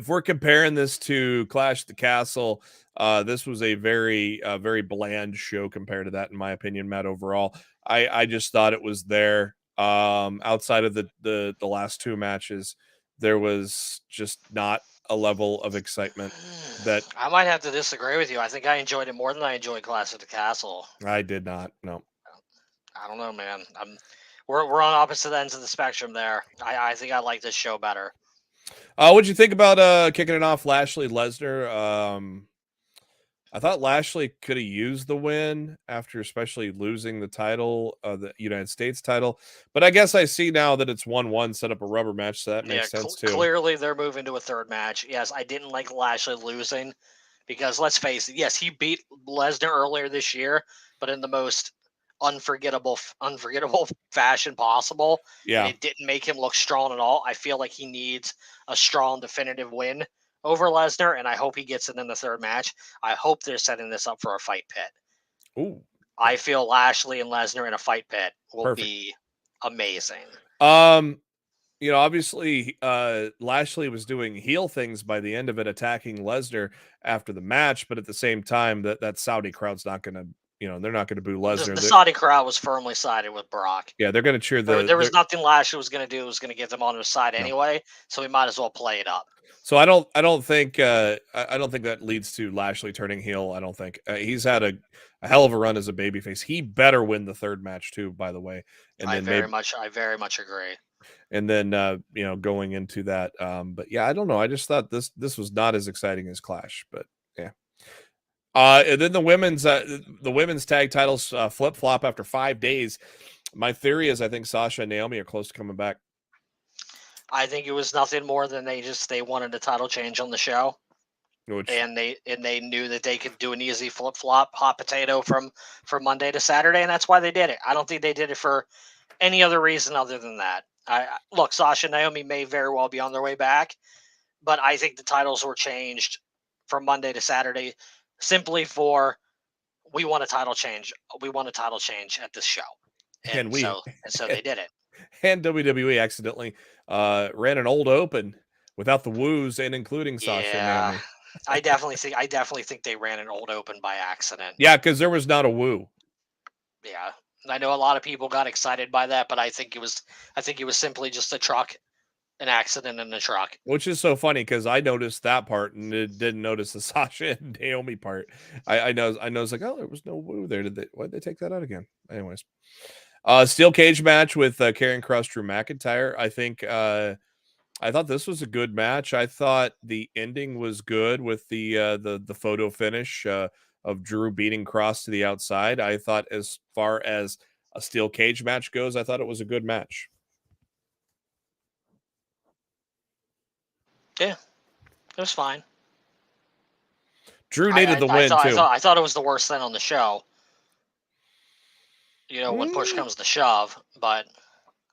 we're comparing this to Clash at the Castle, this was a very bland show compared to that, in my opinion, Matt. Overall, I just thought it was there. Outside of the last 2 matches, there was just not a level of excitement that I might have to disagree with you. I think I enjoyed it more than I enjoyed Clash at the Castle. I did not. No, I don't know, man. We're on opposite ends of the spectrum there. I think I like this show better. What'd you think about kicking it off Lashley Lesnar? I thought Lashley could have used the win after especially losing the title, the United States title. But I guess I see now that it's 1-1, set up a rubber match, so that makes sense too. Clearly they're moving to a third match. Yes, I didn't like Lashley losing because let's face it, yes, he beat Lesnar earlier this year, but in the most unforgettable fashion possible. Yeah. And it didn't make him look strong at all. I feel like he needs a strong, definitive win over Lesnar, and I hope he gets it in the third match. I hope they're setting this up for a fight pit. Ooh. I feel Lashley and Lesnar in a fight pit will be amazing. Obviously, Lashley was doing heel things by the end of it, attacking Lesnar after the match, but at the same time, that Saudi crowd's not going to they're not going to boo Lesnar. The Saudi crowd was firmly sided with Brock. Yeah, they're going to cheer There was nothing Lashley was going to do. It was going to get them on his side anyway, so we might as well play it up. So I don't think that leads to Lashley turning heel. I don't think he's had a hell of a run as a babyface. He better win the third match too, by the way. And I very much agree. And then going into that, but yeah, I don't know. I just thought this was not as exciting as Clash, but yeah. And then the women's tag titles flip flop after 5 days. My theory is I think Sasha and Naomi are close to coming back. I think it was nothing more than they wanted a title change on the show, and they knew that they could do an easy flip flop hot potato from Monday to Saturday, and that's why they did it. I don't think they did it for any other reason other than that. Look, Sasha and Naomi may very well be on their way back, but I think the titles were changed from Monday to Saturday simply for we want a title change. We want a title change at this show, and so they did it. And WWE accidentally ran an old open without the woos and including Sasha and Naomi. I definitely think they ran an old open by accident. Yeah, because there was not a woo. Yeah, I know a lot of people got excited by that, but I think it was simply just an accident in the truck. Which is so funny because I noticed that part and didn't notice the Sasha and Naomi part. I know it's like, oh, there was no woo there. Why'd they take that out again? Anyways. Steel cage match with Karrion Kross, Drew McIntyre. I think I thought this was a good match. I thought the ending was good with the photo finish of Drew beating Kross to the outside. I thought as far as a steel cage match goes, I thought it was a good match. Yeah, it was fine. Drew needed the win too. I thought it was the worst thing on the show. When push comes to shove, but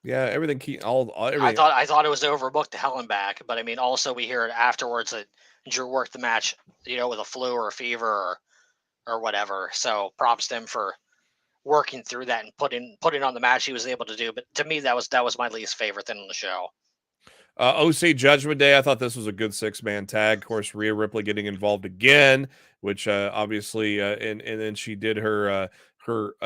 yeah, everything. I thought it was overbooked to hell and back, but I mean, also we hear it afterwards that Drew worked the match, with a flu or a fever or whatever. So props to him for working through that and putting on the match he was able to do. But to me, that was my least favorite thing on the show. OC Judgment Day. I thought this was a good 6-man tag. Of course, Rhea Ripley getting involved again, which obviously, and then she did her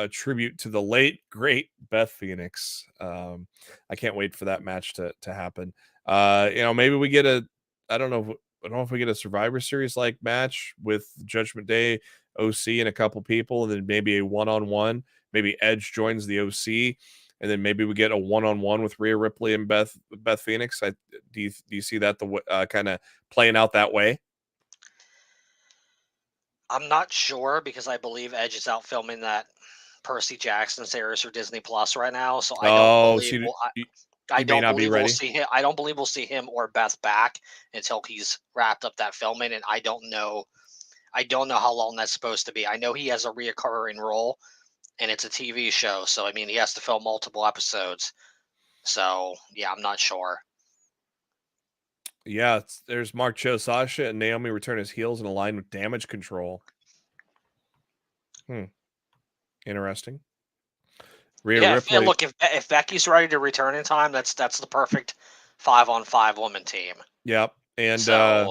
tribute to the late great Beth Phoenix. I can't wait for that match to happen. Maybe we get I don't know if we get a Survivor Series like match with Judgment Day, OC, and a couple people, and then maybe a one-on-one. Maybe Edge joins the OC, and then maybe we get a one-on-one with Rhea Ripley and Beth Phoenix. Do you see that kind of playing out that way? I'm not sure because I believe Edge is out filming that Percy Jackson series for Disney Plus right now. So I don't believe we'll see him. I don't believe we'll see him or Beth back until he's wrapped up that filming. And I don't know how long that's supposed to be. I know he has a reoccurring role, and it's a TV show. So I mean, he has to film multiple episodes. So yeah, I'm not sure. Yeah, there's Mark Cho. Sasha and Naomi return as heels and align with Damage Control. Interesting. Rhea Ripley. Yeah, look, if Becky's ready to return in time, that's the perfect 5-on-5 woman team. Yep. And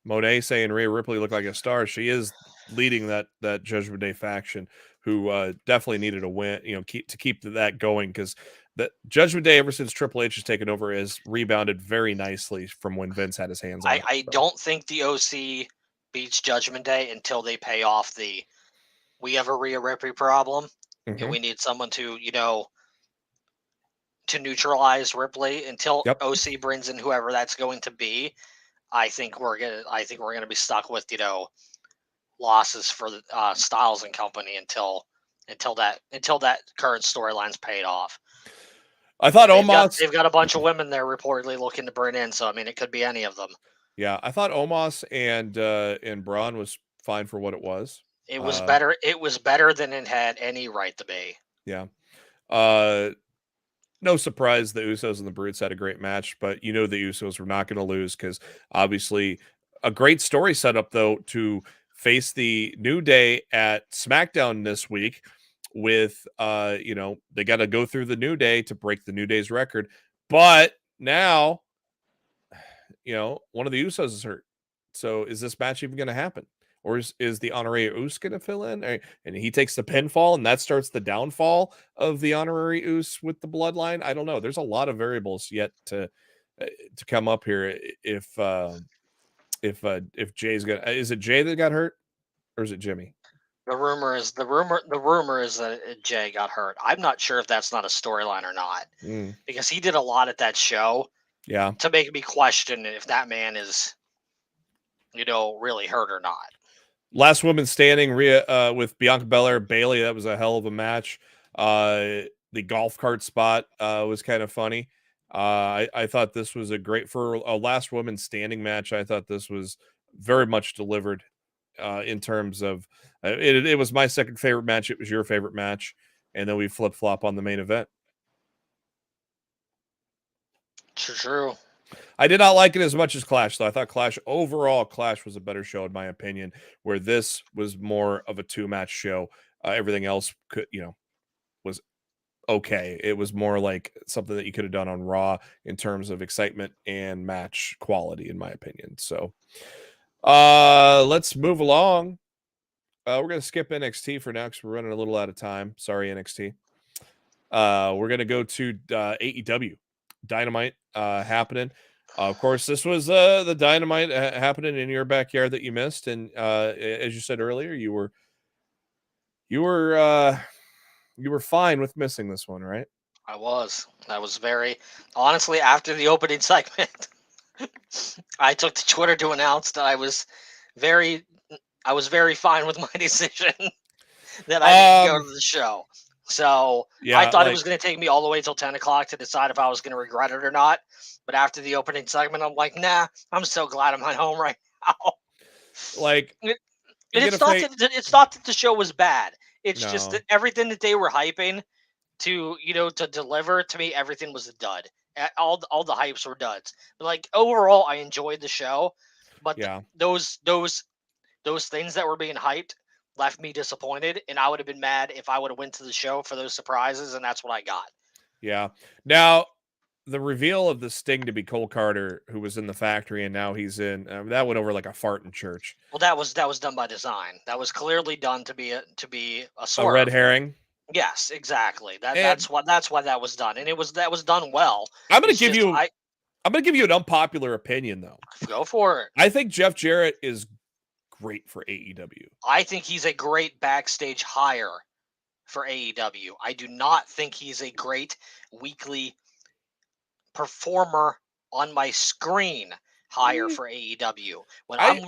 Monet saying Rhea Ripley looked like a star. She is leading that Judgment Day faction, who definitely needed a win, to keep that going, because the Judgment Day, ever since Triple H has taken over, has rebounded very nicely from when Vince had his hands on it. I don't think the OC beats Judgment Day until they pay off we have a Rhea Ripley problem, and we need someone to, to neutralize Ripley until OC brings in whoever that's going to be. I think we're gonna be stuck with, losses for the Styles and company until that current storyline's paid off. I thought Omos. They've got a bunch of women there reportedly looking to bring in, so I mean, it could be any of them. Yeah, I thought Omos and Braun was fine for what it was. It was better. It was better than it had any right to be. Yeah. No surprise the Usos and the Brutes had a great match, but the Usos were not going to lose because obviously a great story set up, though, to face the New Day at SmackDown this week with, they got to go through the New Day to break the New Day's record. But now, one of the Usos is hurt. So is this match even going to happen? or is the honorary Uce going to fill in? And he takes the pinfall, and that starts the downfall of the honorary Uce with the bloodline. I don't know. There's a lot of variables yet to come up here. If Jay's gonna, is it Jay that got hurt, or is it Jimmy? The rumor is that Jay got hurt. I'm not sure if that's not a storyline or not, because he did a lot at that show. Yeah, to make me question if that man is, really hurt or not. Last woman standing, Rhea with Bianca Belair, Bayley. That was a hell of a match. The golf cart spot was kind of funny. I thought this was a great for a last woman standing match. I thought this was very much delivered. In terms of it was my second favorite match. It was your favorite match, and then we flip flop on the main event. True. I did not like it as much as Clash, though. I thought Clash was a better show in my opinion. Where this was more of a 2-match show. Everything else was okay. It was more like something that you could have done on Raw in terms of excitement and match quality, in my opinion. So. Let's move along. We're going to skip NXT for now because we're running a little out of time. Sorry, NXT. We're going to go to AEW Dynamite happening. Of course, this was the Dynamite happening in your backyard that you missed, and as you said earlier, you were fine with missing this one, right? I was very honestly after the opening segment. I took to Twitter to announce that I was very fine with my decision that I didn't go to the show. So yeah, I thought it was going to take me all the way till 10 o'clock to decide if I was going to regret it or not. But after the opening segment, I'm like, nah, I'm so glad I'm at home right now. It's not that the show was bad. It's just that everything that they were hyping to deliver to me, everything was a dud. All the hypes were duds. But overall, I enjoyed the show. But those things that were being hyped left me disappointed, and I would have been mad if I would have went to the show for those surprises, and that's what I got. Yeah. Now, the reveal of the Sting to be Cole Carter, who was in the factory, and now he's in that went over like a fart in church. Well, that was done by design. That was clearly done to be a swerve. A red herring. Yes, exactly. That's why that was done, and that was done well. I'm going to give you an unpopular opinion, though. Go for it. I think Jeff Jarrett is great for AEW. I think he's a great backstage hire for AEW. I do not think he's a great weekly performer on my screen hire for AEW. When I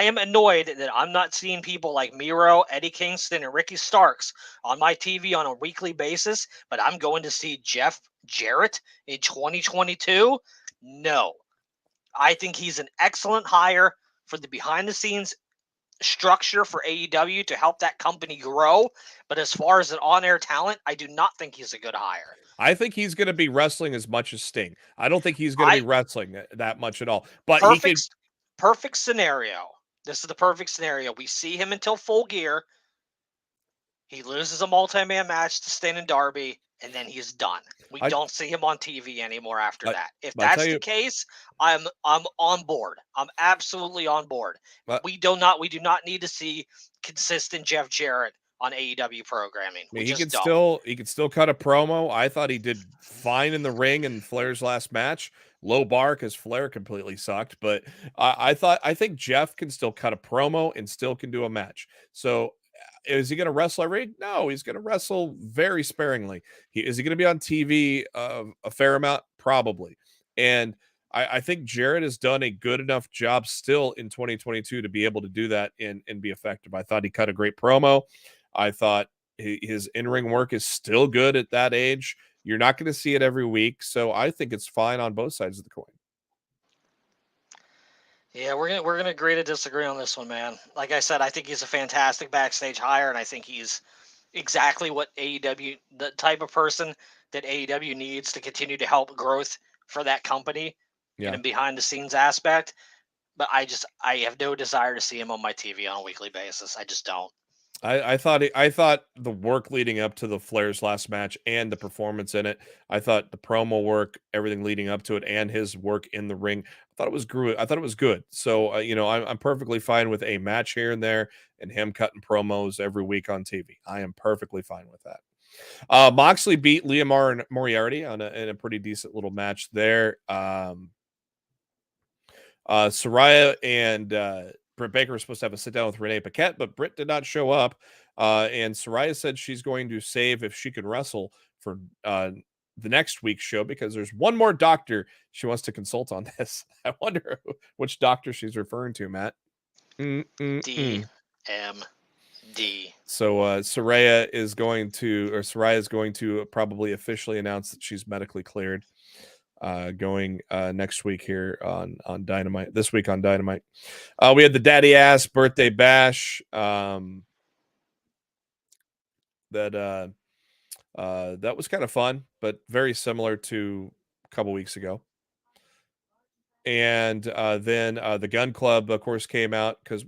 am annoyed that I'm not seeing people like Miro, Eddie Kingston, and Ricky Starks on my TV on a weekly basis, but I'm going to see Jeff Jarrett in 2022, no. I think he's an excellent hire for the behind-the-scenes structure for AEW to help that company grow, but as far as an on-air talent, I do not think he's a good hire. I think he's going to be wrestling as much as Sting. I don't think he's going to be wrestling that much at all. But perfect scenario. This is the perfect scenario. We see him until Full Gear. He loses a multi-man match to Sting and Darby, and then he's done. We don't see him on TV anymore after that. If that's the case, I'm on board. I'm absolutely on board. We do not need to see consistent Jeff Jarrett on AEW programming. He could still cut a promo. I thought he did fine in the ring in Flair's last match. Low bar because Flair completely sucked, but I think Jeff can still cut a promo and still can do a match. So is he going to wrestle every week? No, he's going to wrestle very sparingly. Is he going to be on TV a fair amount? Probably. And I think Jarrett has done a good enough job still in 2022 to be able to do that and be effective. I thought he cut a great promo. I thought his in-ring work is still good at that age. You're not going to see it every week, so I think it's fine on both sides of the coin. Yeah, we're gonna agree to disagree on this one, man. Like I said, I think he's a fantastic backstage hire, and I think he's exactly what AEW, the type of person that AEW needs to continue to help growth for that company and behind the scenes aspect. But I have no desire to see him on my TV on a weekly basis. I just don't. I thought the work leading up to the Flair's last match and the performance in it, I thought the promo work, everything leading up to it, and his work in the ring thought it was good. So I'm perfectly fine with a match here and there, and him cutting promos every week on TV. I am perfectly fine with that. Moxley beat Liam Moriarty in a pretty decent little match there. Saraya and Britt Baker were supposed to have a sit down with Renee Paquette, but Britt did not show up. And Saraya said she's going to save if she can wrestle for the next week's show because there's one more doctor she wants to consult on this. I wonder which doctor she's referring to, Matt. DMD. So Saraya is going to probably officially announce that she's medically cleared. Going next week here on Dynamite. This week on Dynamite, we had the Daddy Ass birthday bash. That was kind of fun, but very similar to a couple weeks ago. And then the Gun Club, of course, came out because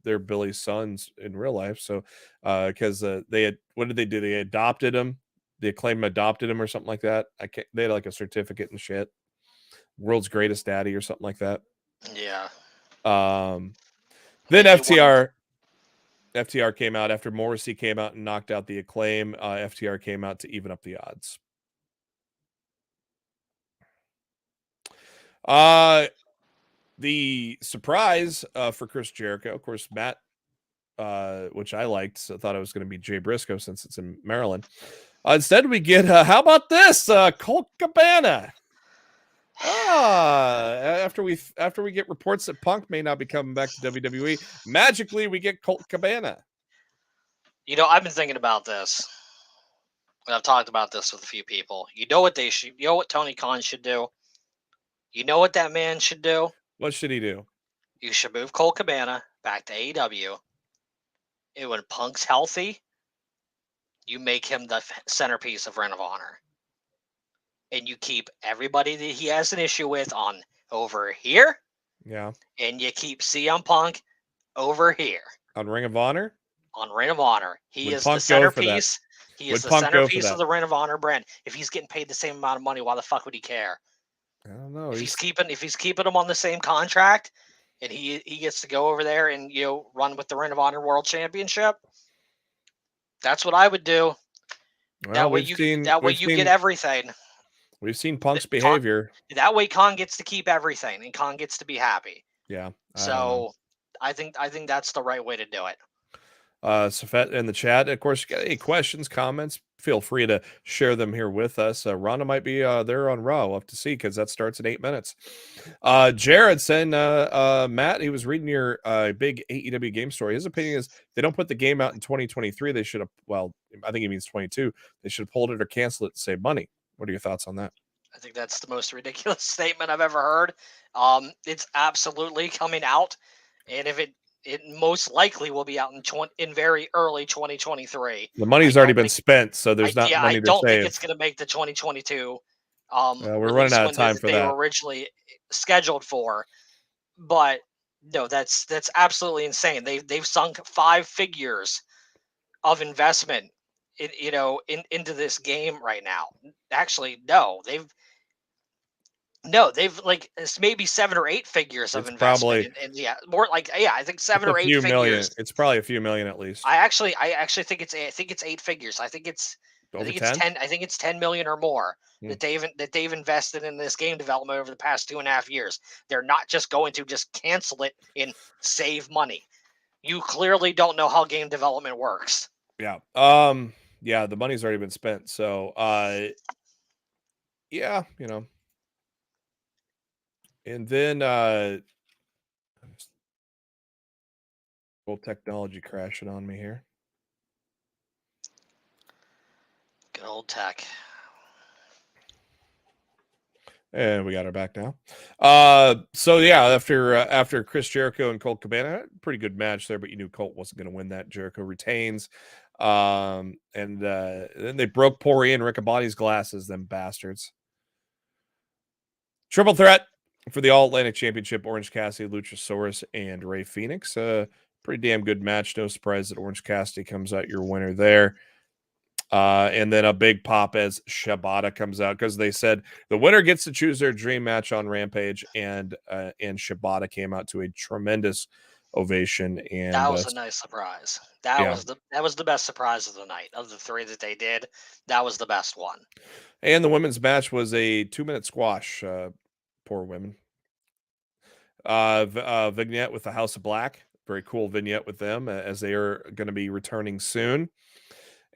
they're Billy's sons in real life. So because what did they do? They adopted him. The Acclaim adopted him or something like that. They had like a certificate and shit. World's greatest daddy or something like that. Yeah. Then FTR came out after Morrissey came out and knocked out the Acclaim. FTR came out to even up the odds. The surprise for Chris Jericho, of course, Matt, which I liked, so I thought it was going to be Jay Briscoe since it's in Maryland. Instead, we get, how about this? Colt Cabana. After we get reports that Punk may not be coming back to WWE, magically we get Colt Cabana. I've been thinking about this. And I've talked about this with a few people. You know what Tony Khan should do? You know what that man should do? What should he do? You should move Colt Cabana back to AEW. And when Punk's healthy, you make him the centerpiece of Ring of Honor. And you keep everybody that he has an issue with on over here. Yeah. And you keep CM Punk over here. On Ring of Honor? On Ring of Honor. He Would is Punk the centerpiece. He is Would the Punk centerpiece of the Ring of Honor brand. If he's getting paid the same amount of money, why the fuck would he care? I don't know. If he's keeping him on the same contract and he gets to go over there and run with the Ring of Honor World Championship, that's what I would do. Well, that way you get everything. We've seen Punk's behavior. That way Khan gets to keep everything and Khan gets to be happy. Yeah. So I think that's the right way to do it. Safet in the chat. Of course, you got any questions, comments, feel free to share them here with us. Ronda might be there on Raw. We'll have to see because that starts in 8 minutes. Jared saying, Matt, he was reading your big AEW game story. His opinion is they don't put the game out in 2023. They should have, I think he means 22. They should have pulled it or canceled it to save money. What are your thoughts on that? I think that's the most ridiculous statement I've ever heard. It's absolutely coming out. And if it most likely will be out in very early 2023. The money's already been spent, so there's not money to save. I don't think it's going to make the 2022. We're running out of time for that. They were originally scheduled for, but no, that's absolutely insane. They've sunk 5 figures of investment, into this game right now. Actually, no, they've like it's maybe 7 or 8 figures of investment. I think 7 or 8 figures. Million. It's probably a few million at least. I actually think it's 8 figures. I think it's 10. I think it's 10 million or more that they've invested in this game development over the past 2.5 years. They're not just going to just cancel it and save money. You clearly don't know how game development works. Yeah. Yeah, the money's already been spent. So yeah, And then old technology crashing on me here. Good old tech. And we got her back now. So yeah, after Chris Jericho and Colt Cabana, pretty good match there, but you knew Colt wasn't going to win that. Jericho retains. And then they broke poor Ian Riccaboni's glasses, them bastards. Triple threat for the All-Atlantic Championship, Orange Cassidy, Luchasaurus, and Rey Fenix. Pretty damn good match. No surprise that Orange Cassidy comes out your winner there. And then a big pop as Shibata comes out because they said the winner gets to choose their dream match on Rampage, and Shibata came out to a tremendous ovation. And that was a nice surprise. That was the best surprise of the night. Of the 3 that they did, that was the best one. And the women's match was a 2-minute squash. Poor women. Vignette with the House of Black. Very cool vignette with them as they are going to be returning soon.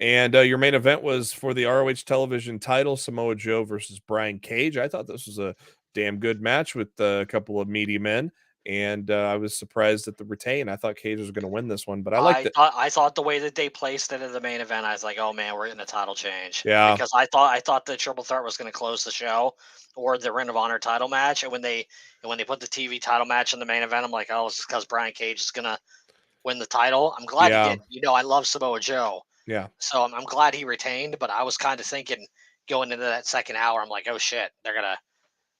And your main event was for the ROH television title, Samoa Joe versus Brian Cage. I thought this was a damn good match with a couple of meaty men. And I was surprised at the retain. I thought Cage was going to win this one, but I liked it. I thought the way that they placed it in the main event, I was like, oh man, we're getting a title change. Yeah. Because I thought the triple threat was going to close the show, or the Ring of Honor title match. And when they put the TV title match in the main event, I'm like, oh, it's just because Brian Cage is going to win the title. I'm glad he did. You know, I love Samoa Joe. Yeah. So I'm glad he retained, but I was kind of thinking going into that second hour, I'm like, oh shit, they're gonna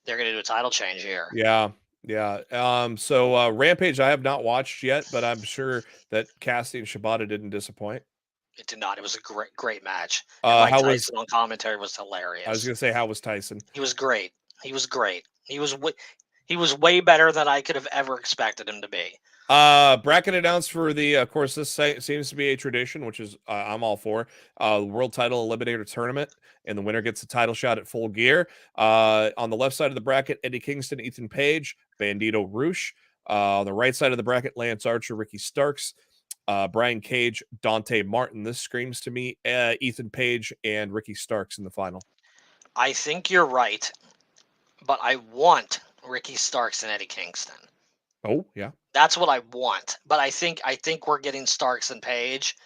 do a title change here. Yeah. Yeah. So Rampage I have not watched yet, but I'm sure that Cassidy and Shibata didn't disappoint. It did not. It was a great match. How Tyson was on commentary was hilarious. I was gonna say, how was Tyson? He was great. He was way better than I could have ever expected him to be. Bracket announced for the, of course, this seems to be a tradition, which is I'm all for. World Title Eliminator Tournament, and the winner gets a title shot at Full Gear. On the left side of the bracket, Eddie Kingston, Ethan Page, Bandito Roosh. On the right side of the bracket, Lance Archer, Ricky Starks, Brian Cage, Dante Martin. This screams to me Ethan Page and Ricky Starks in the final. I think you're right, but I want Ricky Starks and Eddie Kingston. Oh, yeah. That's what I want. But I think we're getting Starks and Page.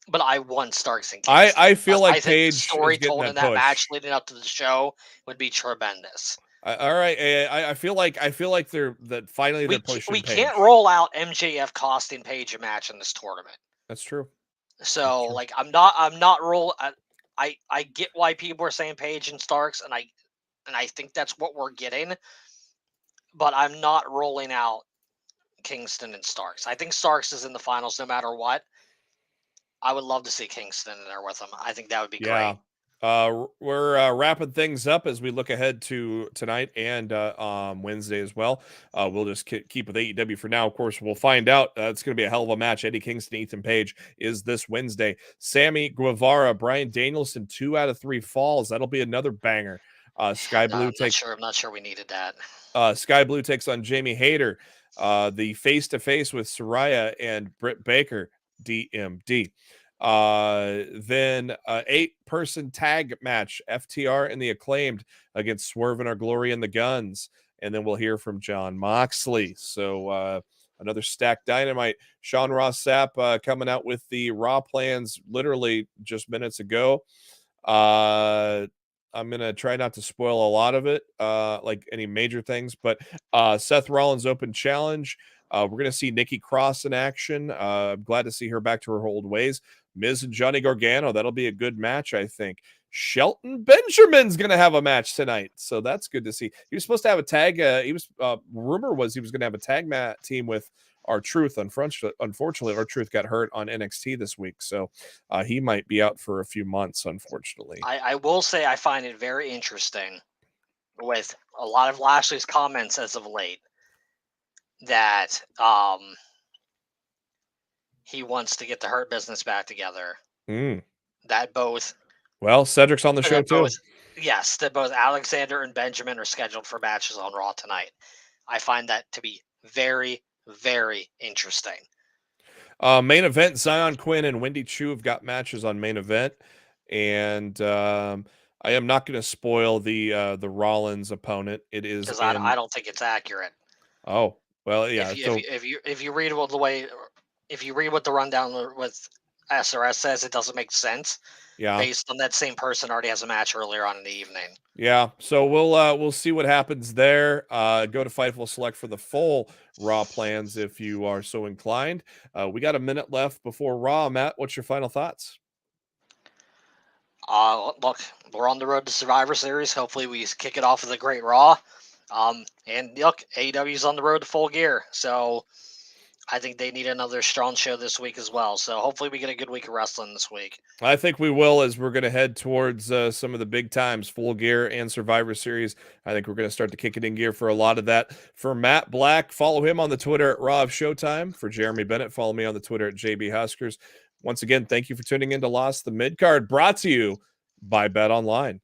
But I want Starks and Kingston. I feel like I think Page the story told in that push. match leading up to the show would be tremendous. All right, I feel like they're pushing. We Page. can't roll out MJF costing Page a match in this tournament. That's true. So like I'm not roll. I get why people are saying Page and Starks, and I think that's what we're getting. But I'm not rolling out Kingston and Starks. I think Starks is in the finals no matter what. I would love to see Kingston in there with him. I think that would be great. We're wrapping things up as we look ahead to tonight and Wednesday as well. We'll just keep with AEW for now. Of course, we'll find out. It's going to be a hell of a match. Eddie Kingston, Ethan Page is this Wednesday. Sammy Guevara, Bryan Danielson, 2 out of 3 falls. That'll be another banger. Sky Blue I'm not sure we needed that. Sky Blue takes on Jamie Hayter. The face-to-face with Soraya and Britt Baker, DMD. Then 8-person tag match, FTR and the Acclaimed against Swerve and Our Glory and the Guns. And then we'll hear from John Moxley. So another stacked dynamite. Sean Ross Sapp coming out with the Raw plans literally just minutes ago. I'm going to try not to spoil a lot of it, like any major things, but Seth Rollins Open Challenge. We're going to see Nikki Cross in action. I'm glad to see her back to her old ways. Miz and Johnny Gargano. That'll be a good match, I think. Shelton Benjamin's going to have a match tonight, so that's good to see. He was supposed to have a tag. Rumor was he was going to have a tag team with R-Truth. Unfortunately, R-Truth got hurt on NXT this week, so he might be out for a few months, unfortunately. I will say I find it very interesting with a lot of Lashley's comments as of late that he wants to get the Hurt Business back together. That both... Well, Cedric's on the show too. Yes, that both Alexander and Benjamin are scheduled for matches on Raw tonight. I find that to be very, very interesting. Main event, Zion Quinn and Wendy Chu have got matches on main event. And I am not going to spoil the Rollins opponent. It is because I don't think it's accurate. Oh, well, yeah. If you read what the rundown with SRS says, it doesn't make sense. Yeah. Based on that same person already has a match earlier on in the evening. Yeah. So we'll see what happens there. Go to Fightful Select for the full Raw plans if you are so inclined. We got a minute left before Raw. Matt, what's your final thoughts? Look, we're on the road to Survivor Series. Hopefully we kick it off with a great Raw. And look, AEW's on the road to Full Gear. So I think they need another strong show this week as well. So hopefully we get a good week of wrestling this week. I think we will, as we're going to head towards some of the big times, Full Gear and Survivor Series. I think we're going to start to kick it in gear for a lot of that. For Matt Black, follow him on the Twitter at Raw of Showtime. For Jeremy Bennett, follow me on the Twitter at JB Huskers. Once again, thank you for tuning in to Lost the Midcard, brought to you by Bet Online.